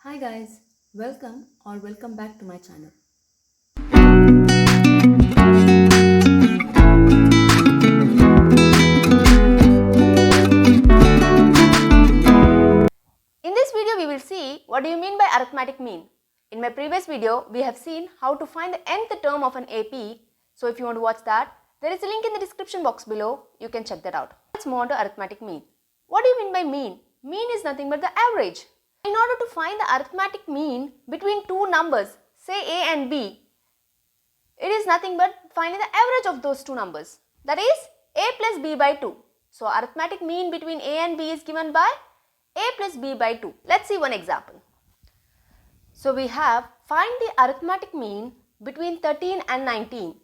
Hi guys, welcome back to my channel. In this video, we will see what do you mean by arithmetic mean. In my previous video, we have seen how to find the nth term of an AP. So if you want to watch that, there is a link in the description box below. You can check that out. Let's move on to arithmetic mean. What do you mean by mean? Mean is nothing but the average. In order to find the arithmetic mean between two numbers, say A and B, it is nothing but finding the average of those two numbers. That is A plus B by 2. So arithmetic mean between A and B is given by A plus B by 2. Let's see one example. So we have find the arithmetic mean between 13 and 19.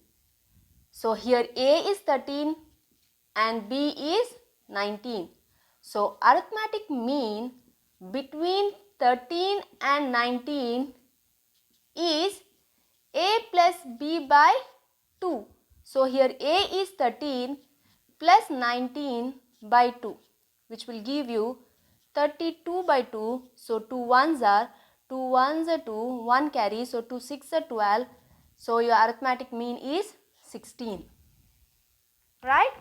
So here A is 13 and B is 19. So arithmetic mean between 13 and 19 is A plus B by 2. So here A is 13 plus 19 by 2, which will give you 32 by 2. So 2 ones are 2, 1 carry. So 2 6 are 12. So your arithmetic mean is 16. Right?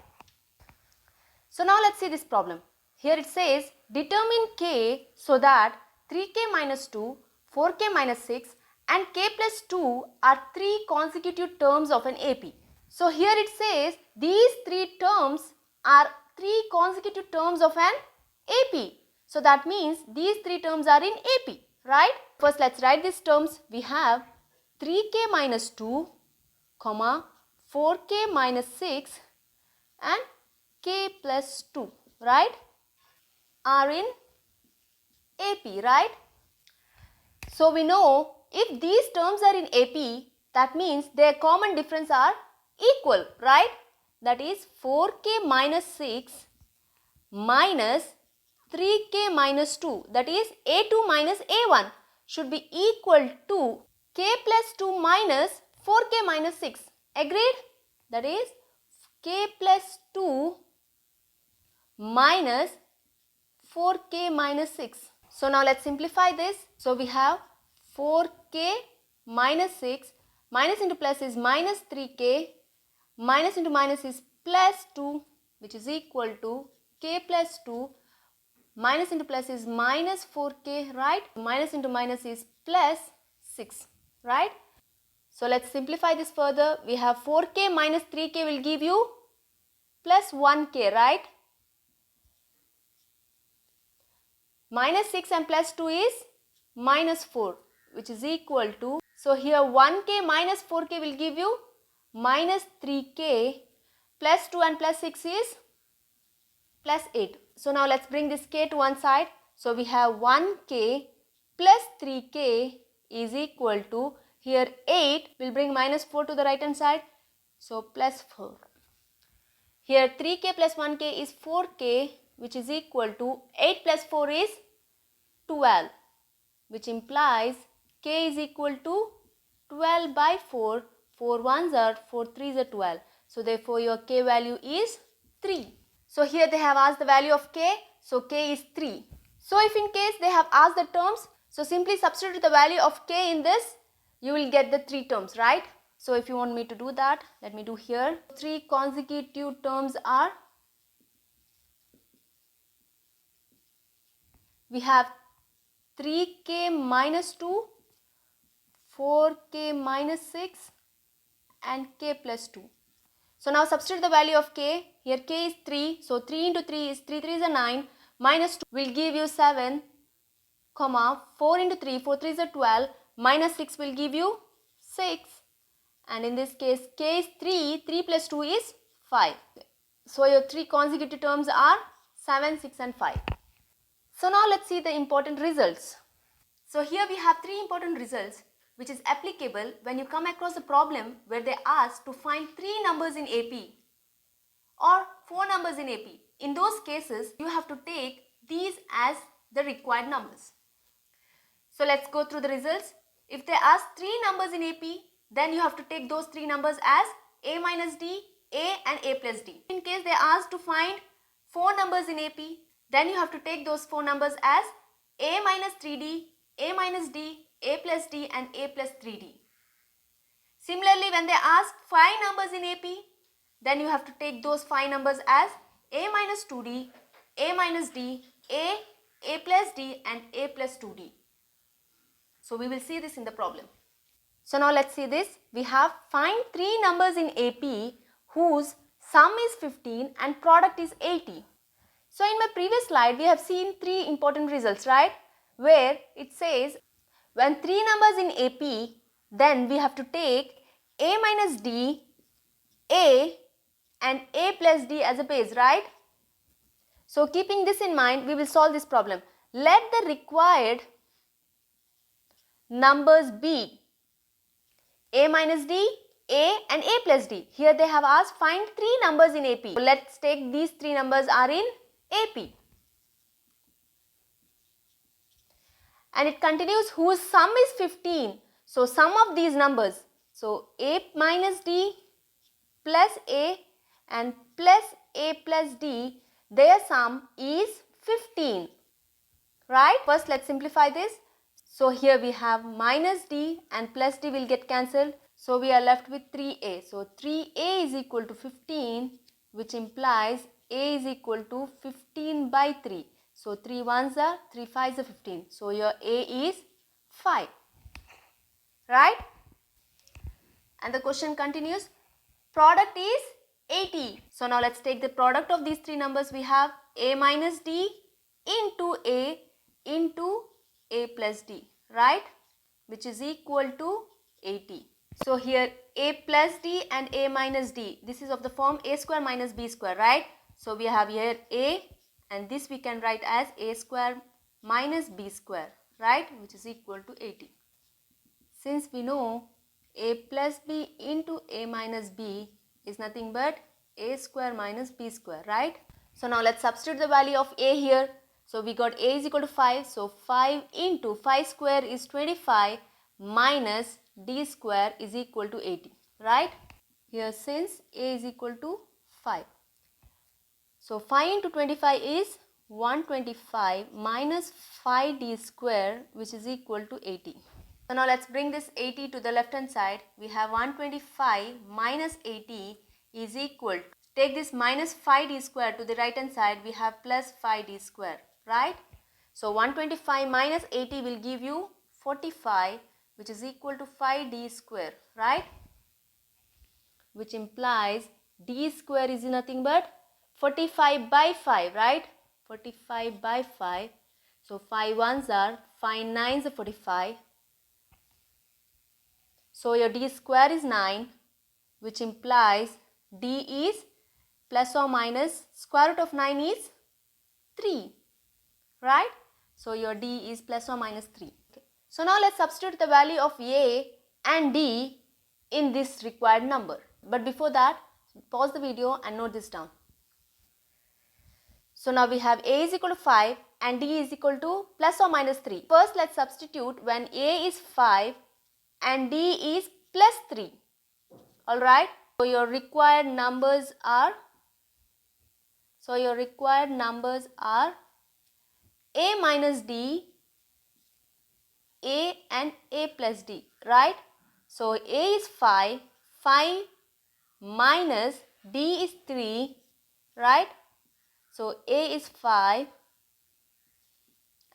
So now let's see this problem. Here it says determine k so that 3k minus 2, 4k minus 6 and k plus 2 are three consecutive terms of an AP. So here it says these three terms are three consecutive terms of an AP. So that means these three terms are in AP, right? First let's write these terms. We have 3k minus 2, comma 4k minus 6 and k plus 2, right, are in AP, right? So we know if these terms are in AP, that means their common difference are equal, right? That is 4k minus 6 minus 3k minus 2, that is A2 minus A1 should be equal to k plus 2 minus 4k minus 6. Agreed? That is k plus 2 minus 4k minus 6. So now let's simplify this. So we have 4k minus 6, minus into plus is minus 3k, minus into minus is plus 2, which is equal to k plus 2, minus into plus is minus 4k, right? Minus into minus is plus 6, right? So let's simplify this further. We have 4k minus 3k will give you plus 1k, right? Minus 6 and plus 2 is minus 4, which is equal to, so here 1k minus 4k will give you minus 3k, plus 2 and plus 6 is plus 8. So now let's bring this k to one side. So we have 1k plus 3k is equal to, here 8 will bring minus 4 to the right hand side. So plus 4. Here 3k plus 1k is 4k, which is equal to 8 plus 4 is 12, which implies k is equal to 12 by 4. 4 ones are 4 threes are 12. So therefore your k value is 3. So here they have asked the value of k. So k is 3. So if in case they have asked the terms, so simply substitute the value of k in this, you will get the 3 terms, right? So if you want me to do that, let me do here. 3 consecutive terms are, we have 3k minus 2, 4k minus 6 and k plus 2. So now substitute the value of k. Here k is 3. So 3 into 3 is 3 3 is a 9. Minus 2 will give you 7, comma 4 into 3, 4 3 is a 12. Minus 6 will give you 6. And in this case k is 3. 3 plus 2 is 5. So your 3 consecutive terms are 7, 6 and 5. So now let's see the important results. So here we have 3 important results which is applicable when you come across a problem where they ask to find 3 numbers in AP or 4 numbers in AP. In those cases, you have to take these as the required numbers. So let's go through the results. If they ask 3 numbers in AP, then you have to take those 3 numbers as A minus D, A and A plus D. In case they ask to find 4 numbers in AP, then you have to take those 4 numbers as A minus 3D, a minus d, a plus d and a plus 3d. Similarly, when they ask 5 numbers in AP, then you have to take those 5 numbers as a minus 2d, a minus d, a plus d and a plus 2d. So we will see this in the problem. So now let's see this. We have find 3 numbers in AP whose sum is 15 and product is 80. So in my previous slide we have seen 3 important results, right? Where it says when 3 numbers in AP, then we have to take a minus d, a and a plus d as a base, right? So keeping this in mind, we will solve this problem. Let the required numbers be a minus d, a and a plus d. Here they have asked find 3 numbers in AP. So let's take these 3 numbers are in AP. And it continues whose sum is 15. So sum of these numbers. So a minus d plus a and plus a plus d, their sum is 15. Right? First let's simplify this. So here we have minus d and plus d will get cancelled. So we are left with 3a. So 3a is equal to 15, which implies a is equal to 15 by 3. So 3 ones are 3 5s are 15. So your a is 5. Right? And the question continues. Product is 80. So now let's take the product of these 3 numbers. We have a minus d into a plus d, right? Which is equal to 80. So here a plus d and a minus d, this is of the form a square minus b square, right? So we have here a and this we can write as a square minus b square, right? Which is equal to 80. Since we know a plus b into a minus b is nothing but a square minus b square, right? So now let's substitute the value of a here. So we got a is equal to 5. So 5 into 5 square is 25 minus d square is equal to 80, right? Here since a is equal to 5. So 5 into 25 is 125 minus 5d square, which is equal to 80. So now let's bring this 80 to the left hand side. We have 125 minus 80 is equal. Take this minus 5d square to the right hand side. We have plus 5d square, right? So 125 minus 80 will give you 45, which is equal to 5d square, right? Which implies d square is nothing but 45 by 5, right? 45 by 5. So 5 ones are 5 nines are 45. So your d square is 9, which implies d is plus or minus square root of 9 is 3, right? So your d is plus or minus 3. Okay. So now let's substitute the value of a and d in this required number. But before that, pause the video and note this down. So now we have a is equal to 5 and d is equal to plus or minus 3. First let's substitute when a is 5 and d is plus 3. Alright. So your required numbers are a minus d, a and a plus d, right? So a is 5 minus d is 3, right? So a is 5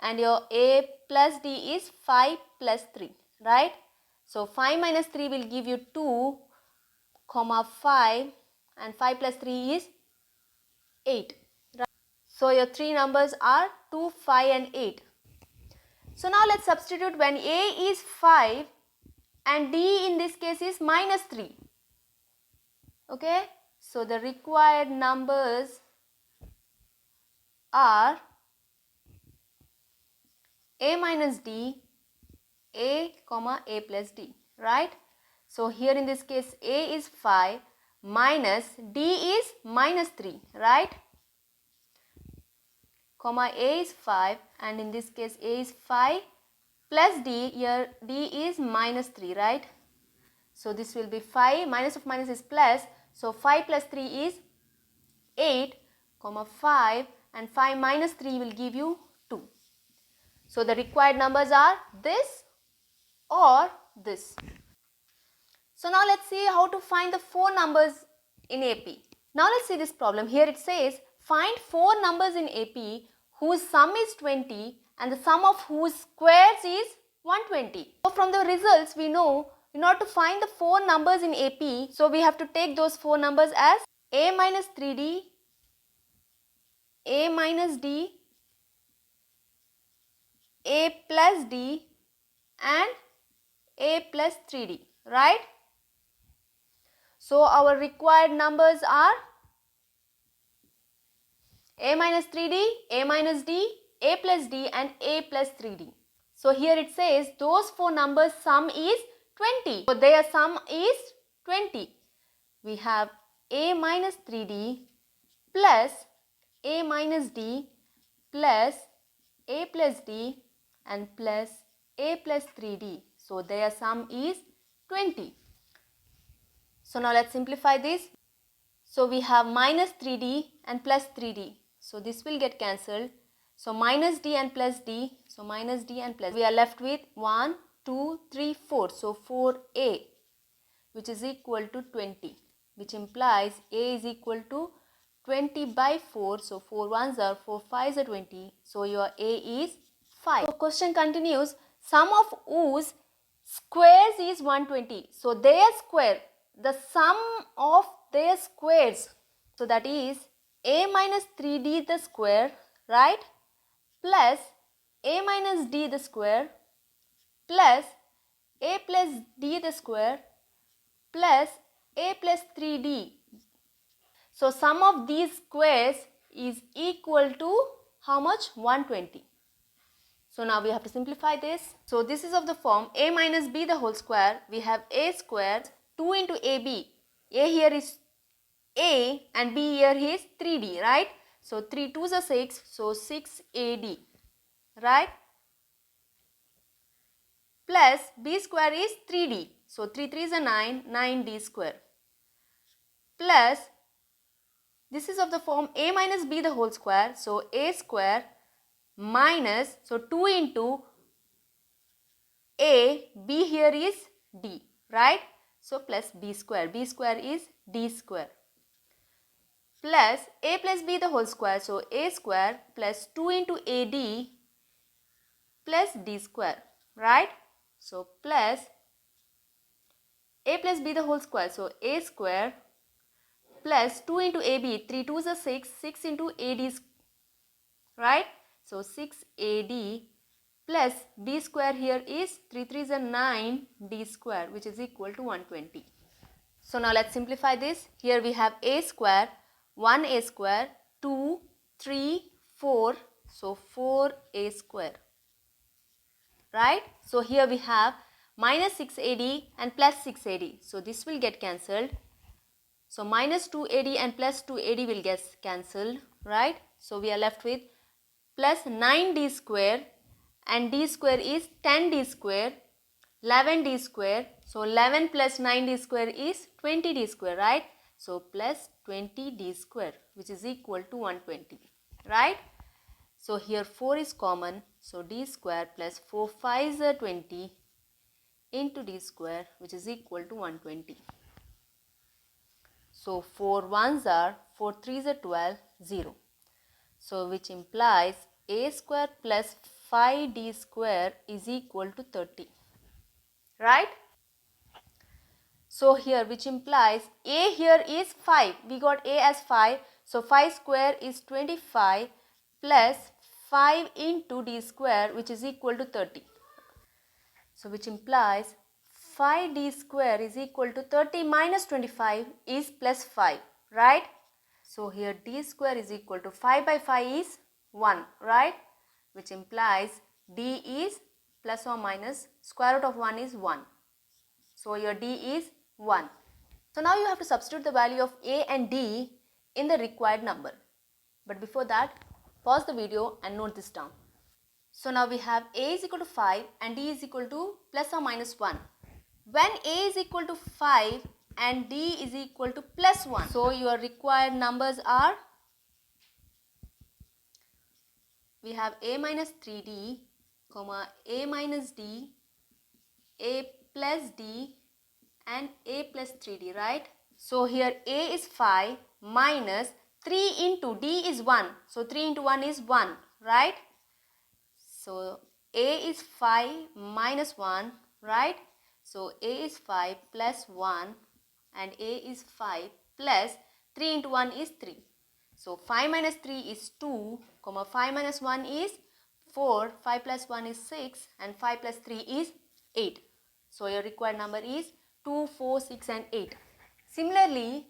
and your a plus d is 5 plus 3, right? So 5 minus 3 will give you 2, 5 and 5 plus 3 is 8. Right? So your 3 numbers are 2, 5 and 8. So now let's substitute when a is 5 and d in this case is minus 3. Okay. So the required numbers are a minus d, a plus d, right? So here in this case a is 5 minus d is minus 3, right? A is 5 and in this case a is 5 plus d, here d is minus 3, right? So this will be 5, minus of minus is plus, so 5 plus 3 is 8, 5 and 5 minus 3 will give you 2. So the required numbers are this or this. So now let's see how to find the four numbers in AP. Now let's see this problem. Here it says find four numbers in AP whose sum is 20 and the sum of whose squares is 120. So from the results we know in order to find the four numbers in AP, so we have to take those four numbers as a minus 3d, a minus d, a plus d and a plus 3d, right? So our required numbers are a minus 3d, a minus d, a plus d and a plus 3d. So here it says those four numbers sum is 20. So their sum is 20. We have a minus 3d plus a minus d plus a plus d and plus a plus 3d. So their sum is 20. So now let's simplify this. So we have minus 3d and plus 3d. So this will get cancelled. So minus d and plus d. So minus d and plus. We are left with 1, 2, 3, 4. So 4a, which is equal to 20, which implies a is equal to 20 by 4. So 4 ones are 4 5s are 20. So your a is 5. So question continues. Sum of whose squares is 120. So their square, the sum of their squares, so that is a minus 3d the square, right, plus a minus d the square plus a plus d the square plus a plus 3d. So sum of these squares is equal to how much? 120. So now we have to simplify this. So this is of the form a minus b the whole square. We have a square 2 into ab. A here is a and b here is 3d, right? So 3 2s are 6. So 6ad, right? Plus b square is 3d. So 3 3s are 9. 9d square. Plus this is of the form a minus b the whole square. So a square minus, so 2 into a, b here is d, right? So plus b square is d square plus a plus b the whole square. So a square plus 2 into ad plus d square, right? So plus a plus b the whole square. So a square plus 2 into ab, 3 2s are 6, 6 into ad, right? So 6ad plus b square here is 3 3s are 9 d square, which is equal to 120. So now let's simplify this. Here we have a square, 1a square, 2, 3, 4. So 4a square, right? So here we have minus 6ad and plus 6ad. So this will get cancelled. So minus 2ad and plus 2ad will get cancelled, right? So we are left with plus 9d square and d square is 10d square, 11d square. So 11 plus 9d square is 20d square, right? So plus 20d square, which is equal to 120, right? So here 4 is common. So d square plus 4 5s are 20 into d square, which is equal to 120. So 4 1s are 4 3s are 12, 0. So which implies a square plus 5d square is equal to 30, right? So here which implies a here is 5. We got a as 5. So 5 square is 25 plus 5 into d square, which is equal to 30. So which implies 5d square is equal to 30 minus 25 is plus 5, right? So here d square is equal to 5 by 5 is 1, right? Which implies d is plus or minus square root of 1 is 1. So your d is 1. So now you have to substitute the value of a and d in the required number. But before that, pause the video and note this down. So now we have a is equal to 5 and d is equal to plus or minus 1. When a is equal to 5 and d is equal to plus 1, so your required numbers are, we have a minus 3d comma a minus d, a plus d, and a plus 3d, right? So here a is 5 minus 3 into d is 1. So 3 into 1 is 1, right? So a is 5 minus 1, right? So a is 5 plus 1 and a is 5 plus 3 into 1 is 3. So 5 minus 3 is 2, comma 5 minus 1 is 4, 5 plus 1 is 6 and 5 plus 3 is 8. So your required number is 2, 4, 6 and 8. Similarly,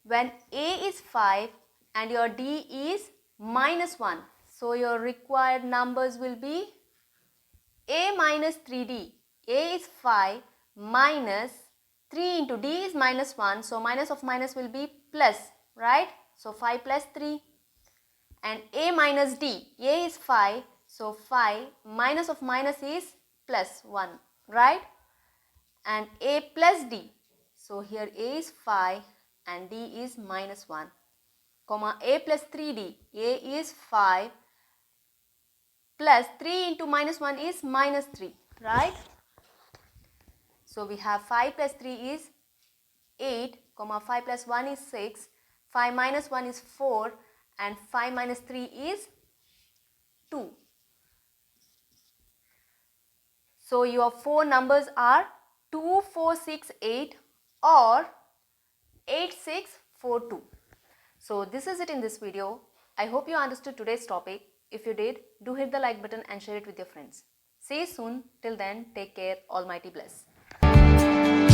when a is 5 and your d is minus 1, so your required numbers will be a minus 3d. A is 5 minus 3 into d is minus 1, so minus of minus will be plus, right? So 5 plus 3. And a minus d, a is 5, so 5 minus of minus is plus 1, right? And a plus d, so here a is 5 and d is minus 1, comma a plus 3d, a is 5 plus 3 into minus 1 is minus 3, right? So we have 5 plus 3 is 8, comma 5 plus 1 is 6, 5 minus 1 is 4 and 5 minus 3 is 2. So your four numbers are 2, 4, 6, 8 or 8, 6, 4, 2. So this is it in this video. I hope you understood today's topic. If you did, do hit the like button and share it with your friends. See you soon. Till then, take care. Almighty bless.